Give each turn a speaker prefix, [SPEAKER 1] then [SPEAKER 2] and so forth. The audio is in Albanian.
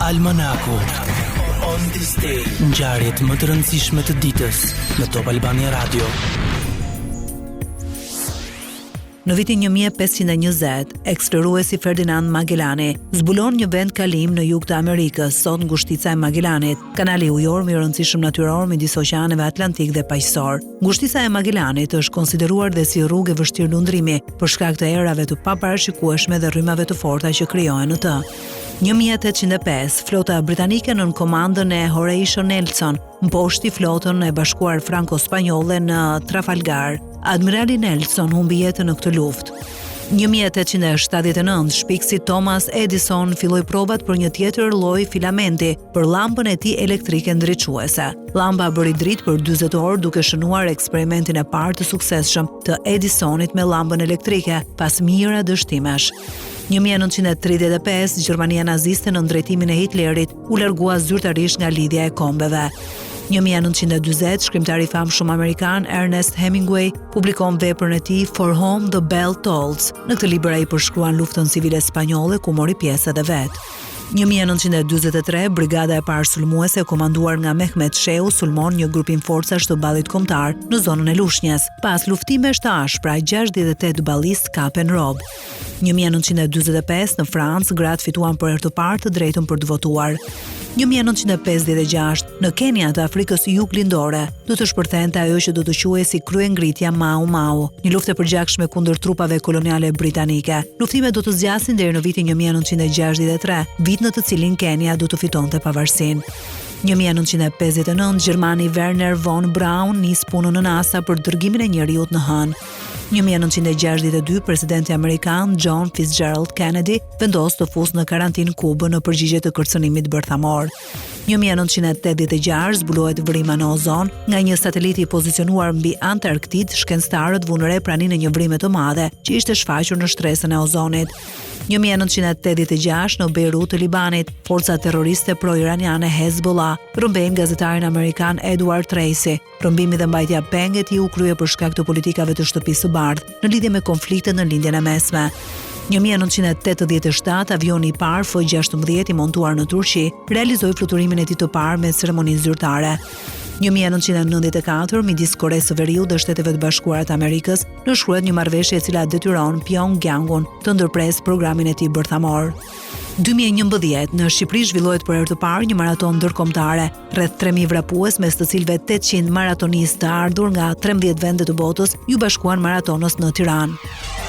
[SPEAKER 1] Almanaku On This Day, ngjarjet më të rëndësishme të ditës në Top Albania Radio.
[SPEAKER 2] Në vitin 1520, eksploruesi Ferdinand Magellani zbulon një vend kalim në jug të Amerikës, sot ngushtica e Magellanit, kanali ujor më i rëndësishëm natyror midis oqeaneve Atlantik dhe Paqësor. Ngushtica e Magellanit është konsideruar dhe si rrugë e vështirë lundrimi për shkak të erave të paparashikueshme dhe rrymave të forta që krijohen në të. 1805, flota britanike nën komandën e Horatio Nelson mposhti flotën e bashkuar franko-spanjolle në Trafalgar. Admirali Nelson humbi jetën në këtë luftë. 1879, shpikësi Thomas Edison filloi provat për një tjetër lloj filamenti për llampën e tij elektrike ndriçuese. Llampa bëri dritë për 40 orë duke shënuar eksperimentin e parë të suksesshëm të Edisonit me llampën elektrike pas mijëra dështimesh. 1935, Gjermania naziste në drejtimin e Hitlerit u largua zyrtarisht nga lidhja e kombeve. 1940, shkrimtari i famshëm amerikan Ernest Hemingway publikon veprën e tij For Whom the Bell Tolls. Në këtë libër ai përshkruan luftën civile spanjolle ku mori pjesë edhe vet. 1943, brigada e parë sulmuese komanduar nga Mehmet Shehu sulmon një grupim forcash të ballit kombëtar në zonën e Lushnjës. Pas luftimesh të ashpra, 68 ballistë kapen rob. 1945, në Francë, gratë fituan për herë të parë të drejtën për të votuar. 1956, në Kenia të Afrikës juglindore, do të shpërthente ajo që do të quhej si kryengritja Mau Mau, një luftë e përgjakshme kundër trupave koloniale britanike. Luftimet do të zgjasin deri në vitin 1963, vit në të cilin Kenia do të fitonte pavarësinë. 1959, Gjermani Werner von Braun nis punën në NASA për dërgimin e njeriut në hënë. 1962, presidenti amerikan John Fitzgerald Kennedy vendos të fusë në karantinë Kubën në përgjigje të kërcënimit bërthamor. 1986, zbulohet vrima në ozon nga një satelit i pozicionuar mbi Antarktid, shkencëtarët vunë re praninë e një vrime të madhe që ishte shfaqur në shtresën e ozonit. 1986, në Beirut të Libanit, forcat terroriste pro-iraniane Hezbollah rrëmbejnë gazetarin amerikan Edward Tracy. Rrëmbimi dhe mbajtja penge e tij u krye për shkak të politikave të Shtëpisë së Bardhë në lidhje me konfliktet në lindjen e mesme. 1987, avioni i parë F-16 i montuar në Turqi realizoi fluturimin e tij të parë me ceremoni zyrtare. 1994, midis Koresë së Veriut dhe Shteteve të Bashkuara të Amerikës, nënshkruhet një marrëveshje e cila detyron Pyongyangun të ndërpresë programin e tij bërthamor. 2011, në Shqipëri zhvillohet për herë të parë një maraton ndërkombëtare, rreth 3000 vrapues mes të cilëve 800 maratonistë të ardhur nga 13 vende të botës ju bashkuan maratonës në Tiranë.